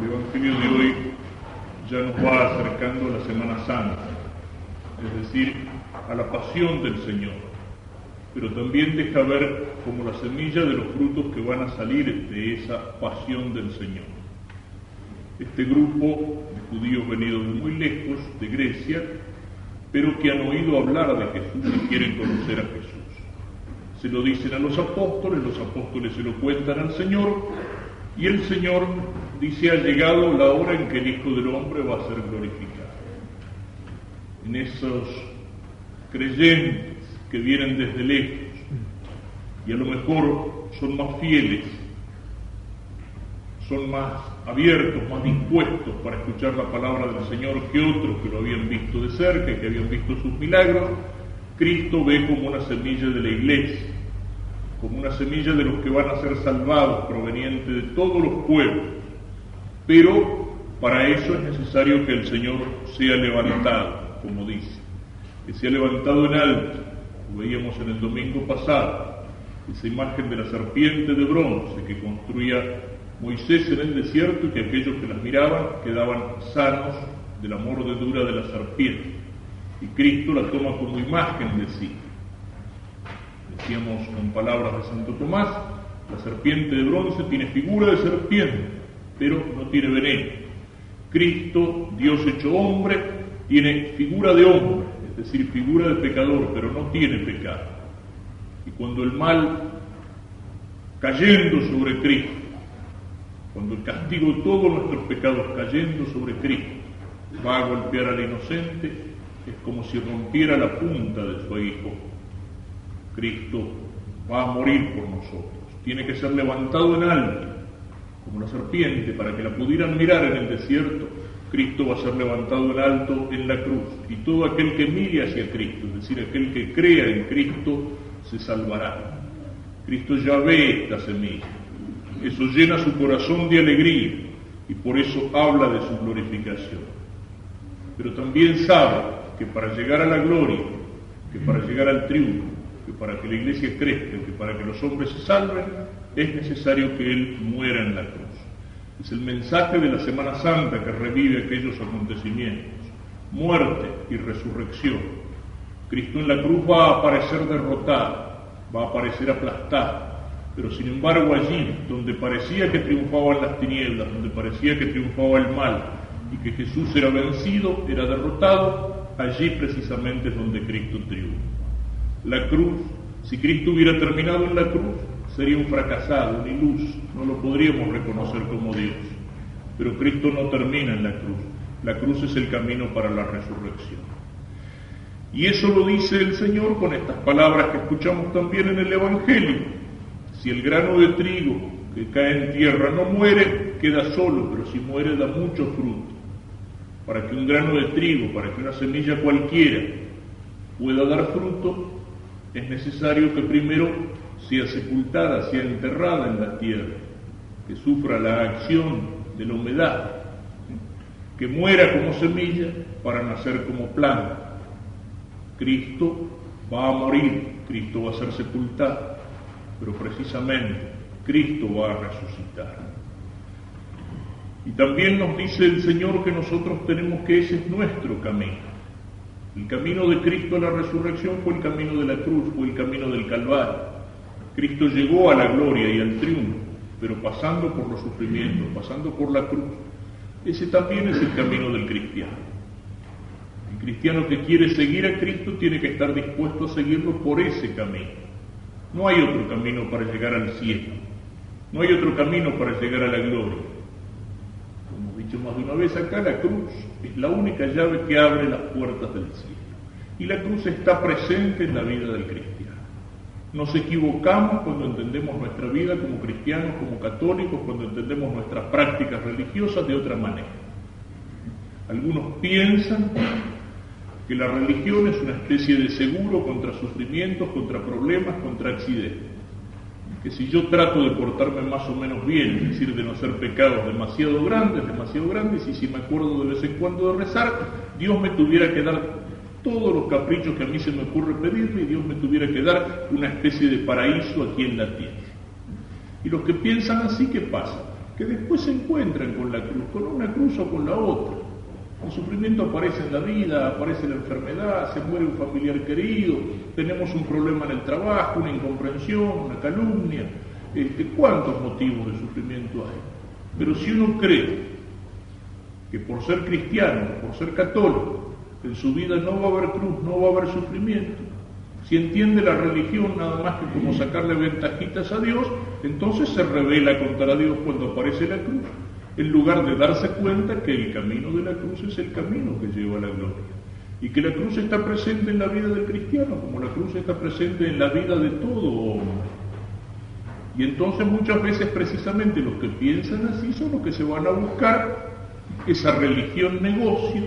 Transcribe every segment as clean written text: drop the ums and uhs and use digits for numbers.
El Evangelio de hoy ya nos va acercando a la Semana Santa, es decir, a la pasión del Señor, pero también deja ver como la semilla de los frutos que van a salir de esa pasión del Señor. Este grupo de judíos venidos de muy lejos, de Grecia, pero que han oído hablar de Jesús y quieren conocer a Jesús. Se lo dicen a los apóstoles se lo cuentan al Señor, y el Señor dice: ha llegado la hora en que el Hijo del Hombre va a ser glorificado. En esos creyentes que vienen desde lejos, y a lo mejor son más fieles, son más abiertos, más dispuestos para escuchar la palabra del Señor que otros que lo habían visto de cerca, que habían visto sus milagros, Cristo ve como una semilla de la iglesia, como una semilla de los que van a ser salvados, proveniente de todos los pueblos. Pero para eso es necesario que el Señor sea levantado, como dice, que sea levantado en alto. Lo veíamos en el domingo pasado, esa imagen de la serpiente de bronce que construía Moisés en el desierto, y que aquellos que las miraban quedaban sanos de la mordedura de la serpiente. Y Cristo la toma como imagen de sí. Decíamos con palabras de Santo Tomás, la serpiente de bronce tiene figura de serpiente, pero no tiene veneno. Cristo, Dios hecho hombre, tiene figura de hombre, es decir, figura de pecador, pero no tiene pecado. Y cuando el mal, cayendo sobre Cristo, cuando el castigo de todos nuestros pecados cayendo sobre Cristo va a golpear al inocente, es como si rompiera la punta de su aguijón. Cristo va a morir por nosotros, tiene que ser levantado en alto, como la serpiente, para que la pudieran mirar en el desierto. Cristo va a ser levantado en alto en la cruz, y todo aquel que mire hacia Cristo, es decir, aquel que crea en Cristo, se salvará. Cristo ya ve esta semilla, eso llena su corazón de alegría, y por eso habla de su glorificación. Pero también sabe que para llegar a la gloria, que para llegar al triunfo, que para que la iglesia crezca, que para que los hombres se salven, es necesario que Él muera en la cruz. Es el mensaje de la Semana Santa que revive aquellos acontecimientos: muerte y resurrección. Cristo en la cruz va a aparecer derrotado, va a aparecer aplastado, pero sin embargo allí donde parecía que triunfaban las tinieblas, donde parecía que triunfaba el mal y que Jesús era vencido, era derrotado, allí precisamente es donde Cristo triunfa. La cruz, si Cristo hubiera terminado en la cruz, sería un fracasado, un iluso, no lo podríamos reconocer como Dios. Pero Cristo no termina en la cruz. La cruz es el camino para la resurrección. Y eso lo dice el Señor con estas palabras que escuchamos también en el Evangelio: si el grano de trigo que cae en tierra no muere, queda solo, pero si muere da mucho fruto. Para que un grano de trigo, para que una semilla cualquiera pueda dar fruto, es necesario que primero sea sepultada, sea enterrada en la tierra, que sufra la acción de la humedad, que muera como semilla para nacer como planta. Cristo va a morir, Cristo va a ser sepultado, pero precisamente Cristo va a resucitar. Y también nos dice el Señor que nosotros tenemos que ese es nuestro camino. El camino de Cristo a la resurrección fue el camino de la cruz, fue el camino del Calvario. Cristo llegó a la gloria y al triunfo, pero pasando por los sufrimientos, pasando por la cruz. Ese también es el camino del cristiano. El cristiano que quiere seguir a Cristo tiene que estar dispuesto a seguirlo por ese camino. No hay otro camino para llegar al cielo, no hay otro camino para llegar a la gloria. Como hemos dicho más de una vez acá, la cruz es la única llave que abre las puertas del cielo. Y la cruz está presente en la vida del cristiano. Nos equivocamos cuando entendemos nuestra vida como cristianos, como católicos, cuando entendemos nuestras prácticas religiosas de otra manera. Algunos piensan que la religión es una especie de seguro contra sufrimientos, contra problemas, contra accidentes. Que si yo trato de portarme más o menos bien, es decir, de no hacer pecados demasiado grandes, y si me acuerdo de vez en cuando de rezar, Dios me tuviera que dar todos los caprichos que a mí se me ocurre pedirle, y Dios me tuviera que dar una especie de paraíso aquí en la tierra. Y los que piensan así, ¿qué pasa? que después se encuentran con la cruz, con una cruz o con la otra. El sufrimiento aparece en la vida, aparece la enfermedad, se muere un familiar querido, tenemos un problema en el trabajo, una incomprensión, una calumnia. ¿Cuántos motivos de sufrimiento hay? Pero si uno cree que por ser cristiano, por ser católico, en su vida no va a haber cruz, no va a haber sufrimiento, si entiende la religión nada más que como sacarle ventajitas a Dios, entonces se rebela contra Dios cuando aparece la cruz, en lugar de darse cuenta que el camino de la cruz es el camino que lleva a la gloria, y que la cruz está presente en la vida del cristiano, como la cruz está presente en la vida de todo hombre. Y entonces muchas veces precisamente los que piensan así son los que se van a buscar esa religión negocio,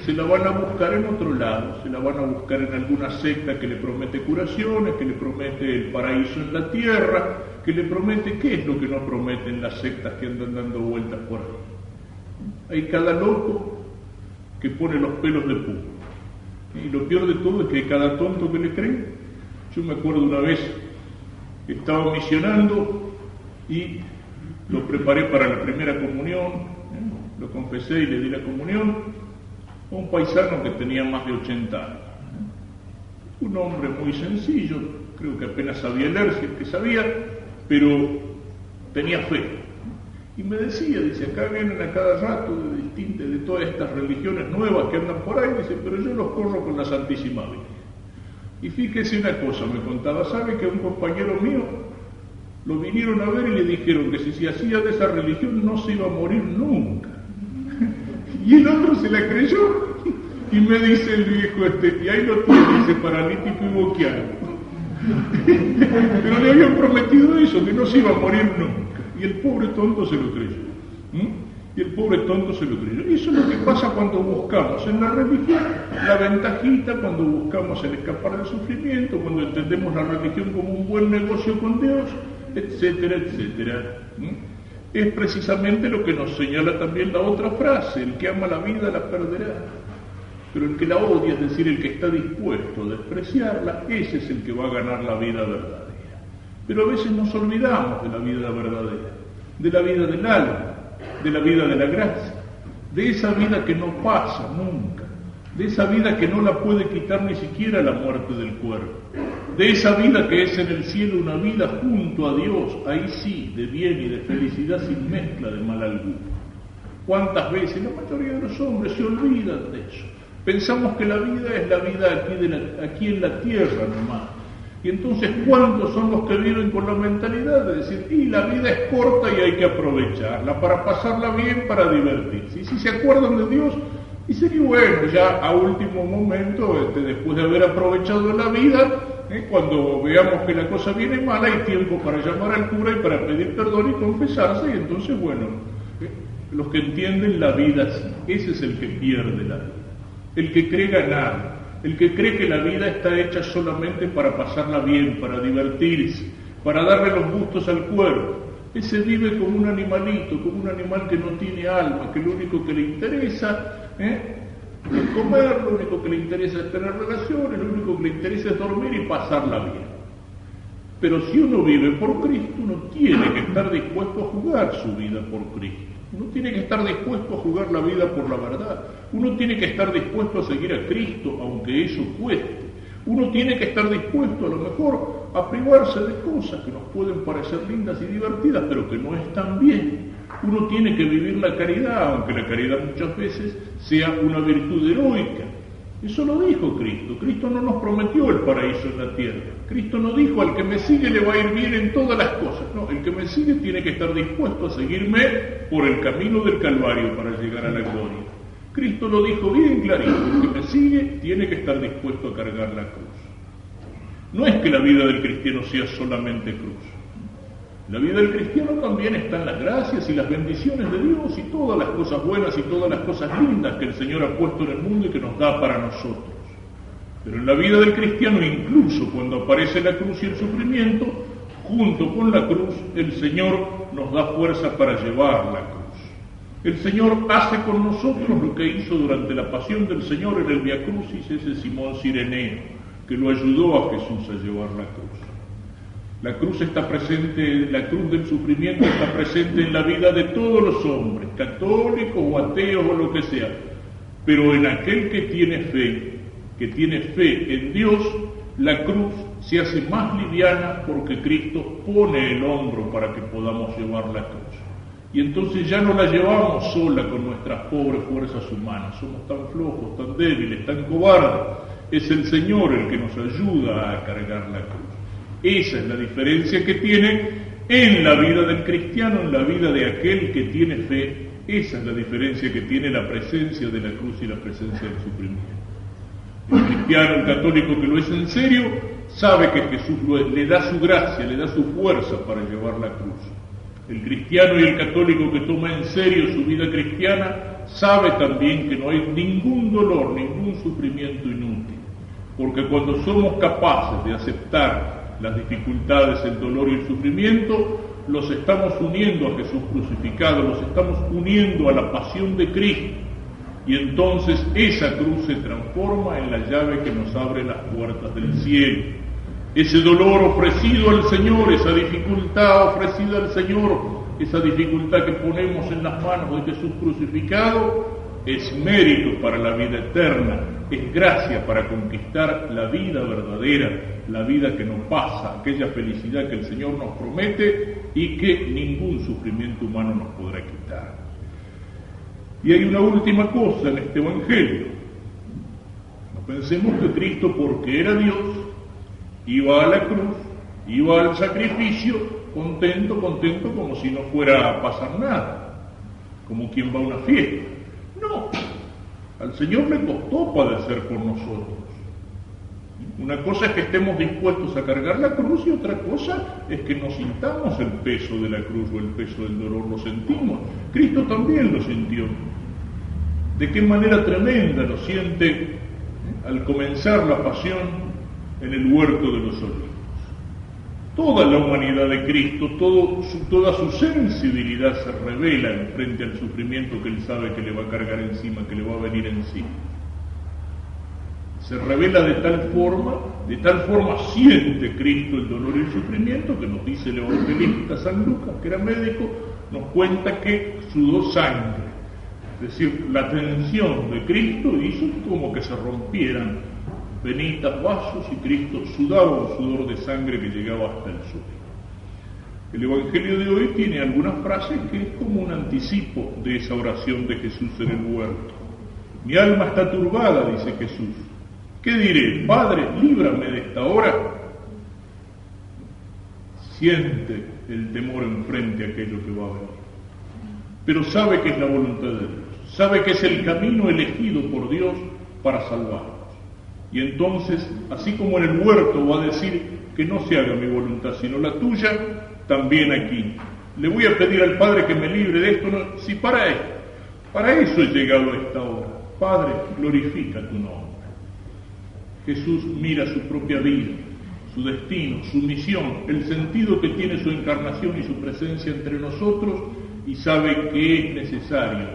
se la van a buscar en otro lado, se la van a buscar en alguna secta que le promete curaciones, que le promete el paraíso en la tierra, que le promete, ¿qué es lo que no prometen las sectas que andan dando vueltas por ahí? Hay cada loco que pone los pelos de punta. Y lo peor de todo es que hay cada tonto que le cree. Yo me acuerdo una vez que estaba misionando y lo preparé para la primera comunión, lo confesé y le di la comunión a un paisano que tenía más de 80 años. Un hombre muy sencillo, creo que apenas sabía leer, si es que sabía, pero tenía fe. Y me decía, dice, acá vienen a cada rato de todas estas religiones nuevas que andan por ahí, dice, pero yo los corro con la Santísima Virgen. Y fíjese una cosa, me contaba, ¿sabe que un compañero mío lo vinieron a ver y le dijeron que si se hacía de esa religión no se iba a morir nunca? Y el otro se la creyó, y me dice el viejo y ahí lo tiene, dice, paralítico y boquiano. Pero le habían prometido eso, que no se iba a morir nunca, y el pobre tonto se lo creyó. Y el pobre tonto se lo creyó. Y eso es lo que pasa cuando buscamos en la religión la ventajita, cuando buscamos el escapar del sufrimiento, cuando entendemos la religión como un buen negocio con Dios, etcétera, etcétera. Es precisamente lo que nos señala también la otra frase: el que ama la vida la perderá, pero el que la odia, es decir, el que está dispuesto a despreciarla, ese es el que va a ganar la vida verdadera. Pero a veces nos olvidamos de la vida verdadera, de la vida del alma, de la vida de la gracia, de esa vida que no pasa nunca, de esa vida que no la puede quitar ni siquiera la muerte del cuerpo, de esa vida que es en el cielo una vida junto a Dios, ahí sí, de bien y de felicidad sin mezcla de mal alguno. ¿Cuántas veces la mayoría de los hombres se olvidan de eso? Pensamos que la vida es la vida aquí en la tierra nomás. Y entonces, ¿cuántos son los que viven con la mentalidad de decir, y la vida es corta y hay que aprovecharla para pasarla bien, para divertirse? Y si se acuerdan de Dios, dicen que bueno, ya a último momento, después de haber aprovechado la vida, cuando veamos que la cosa viene mal, hay tiempo para llamar al cura y para pedir perdón y confesarse, y entonces, bueno, los que entienden la vida así, ese es el que pierde la vida, el que cree ganar. El que cree que la vida está hecha solamente para pasarla bien, para divertirse, para darle los gustos al cuerpo, ese vive como un animalito, como un animal que no tiene alma, que lo único que le interesa es comer, lo único que le interesa es tener relaciones, lo único que le interesa es dormir y pasarla bien. Pero si uno vive por Cristo, uno tiene que estar dispuesto a jugar su vida por Cristo. Uno tiene que estar dispuesto a jugar la vida por la verdad. Uno tiene que estar dispuesto a seguir a Cristo, aunque eso cueste. Uno tiene que estar dispuesto, a lo mejor, a privarse de cosas que nos pueden parecer lindas y divertidas, pero que no están bien. Uno tiene que vivir la caridad, aunque la caridad muchas veces sea una virtud heroica. Eso lo dijo Cristo. Cristo no nos prometió el paraíso en la tierra. Cristo no dijo, al que me sigue le va a ir bien en todas las cosas. No, el que me sigue tiene que estar dispuesto a seguirme por el camino del Calvario para llegar a la gloria. Cristo lo dijo bien clarito, el que me sigue tiene que estar dispuesto a cargar la cruz. No es que la vida del cristiano sea solamente cruz. La vida del cristiano también está en las gracias y las bendiciones de Dios y todas las cosas buenas y todas las cosas lindas que el Señor ha puesto en el mundo y que nos da para nosotros. Pero en la vida del cristiano, incluso cuando aparece la cruz y el sufrimiento, junto con la cruz, el Señor nos da fuerza para llevar la cruz. El Señor hace con nosotros lo que hizo durante la pasión del Señor en el Via Crucis ese Simón Cireneo, que lo ayudó a Jesús a llevar la cruz. La cruz está presente, la cruz del sufrimiento está presente en la vida de todos los hombres, católicos o ateos o lo que sea. Pero en aquel que tiene fe en Dios, la cruz se hace más liviana porque Cristo pone el hombro para que podamos llevar la cruz. Y entonces ya no la llevamos sola con nuestras pobres fuerzas humanas, somos tan flojos, tan débiles, tan cobardes. Es el Señor el que nos ayuda a cargar la cruz. Esa es la diferencia que tiene en la vida del cristiano, en la vida de aquel que tiene fe. Esa es la diferencia que tiene la presencia de la cruz y la presencia del sufrimiento. El cristiano, el católico que lo es en serio, sabe que Jesús le da su gracia, le da su fuerza para llevar la cruz. El cristiano y el católico que toma en serio su vida cristiana sabe también que no hay ningún dolor, ningún sufrimiento inútil. Porque cuando somos capaces de aceptar las dificultades, el dolor y el sufrimiento, los estamos uniendo a Jesús crucificado, los estamos uniendo a la pasión de Cristo. Y entonces esa cruz se transforma en la llave que nos abre las puertas del cielo. Ese dolor ofrecido al Señor, esa dificultad ofrecida al Señor, esa dificultad que ponemos en las manos de Jesús crucificado, es mérito para la vida eterna, es gracia para conquistar la vida verdadera, la vida que no pasa, aquella felicidad que el Señor nos promete y que ningún sufrimiento humano nos podrá quitar. Y hay una última cosa en este Evangelio. No pensemos que Cristo, porque era Dios, iba a la cruz, iba al sacrificio, contento, como si no fuera a pasar nada, como quien va a una fiesta. No, al Señor le costó padecer por nosotros. Una cosa es que estemos dispuestos a cargar la cruz y otra cosa es que no sintamos el peso de la cruz o el peso del dolor, lo sentimos. Cristo también lo sintió. ¿De qué manera tremenda lo siente al comenzar la pasión en el huerto de los olivos? Toda la humanidad de Cristo, toda su sensibilidad se revela en frente al sufrimiento que Él sabe que le va a cargar encima, que le va a venir encima. Se revela de tal forma siente Cristo el dolor y el sufrimiento, que nos dice el evangelista San Lucas, que era médico, nos cuenta que sudó sangre. Es decir, la tensión de Cristo hizo como que se rompieran venitas, vasos, y Cristo sudaba un sudor de sangre que llegaba hasta el suelo. El Evangelio de hoy tiene algunas frases que es como un anticipo de esa oración de Jesús en el huerto. Mi alma está turbada, dice Jesús. ¿Qué diré? Padre, líbrame de esta hora. Siente el temor enfrente a aquello que va a venir. Pero sabe que es la voluntad de Dios. Sabe que es el camino elegido por Dios para salvarnos. Y entonces, así como en el huerto va a decir que no se haga mi voluntad sino la tuya, también aquí. Le voy a pedir al Padre que me libre de esto. No, si para eso he llegado a esta hora. Padre, glorifica tu nombre. Jesús mira su propia vida, su destino, su misión, el sentido que tiene su encarnación y su presencia entre nosotros, y sabe que es necesario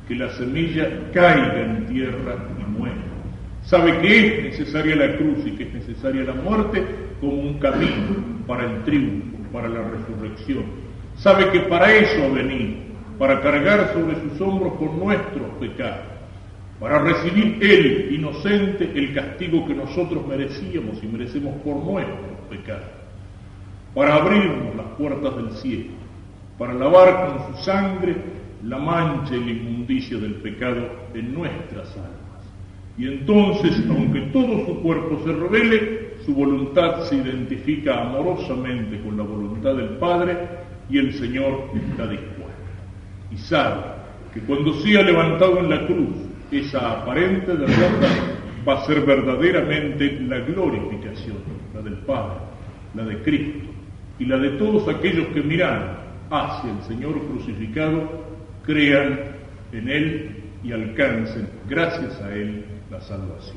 que la semilla caiga en tierra y muera. Sabe que es necesaria la cruz y que es necesaria la muerte como un camino para el triunfo, para la resurrección. Sabe que para eso ha venido, para cargar sobre sus hombros con nuestros pecados, para recibir Él, inocente, el castigo que nosotros merecíamos y merecemos por nuestros pecados, para abrirnos las puertas del cielo, para lavar con su sangre la mancha y la inmundicia del pecado en nuestras almas. Y entonces, aunque todo su cuerpo se revele, su voluntad se identifica amorosamente con la voluntad del Padre y el Señor está dispuesto. Y sabe que cuando sea levantado en la cruz, esa aparente derrota va a ser verdaderamente la glorificación, la del Padre, la de Cristo y la de todos aquellos que miran hacia el Señor crucificado, crean en Él y alcancen, gracias a Él, la salvación.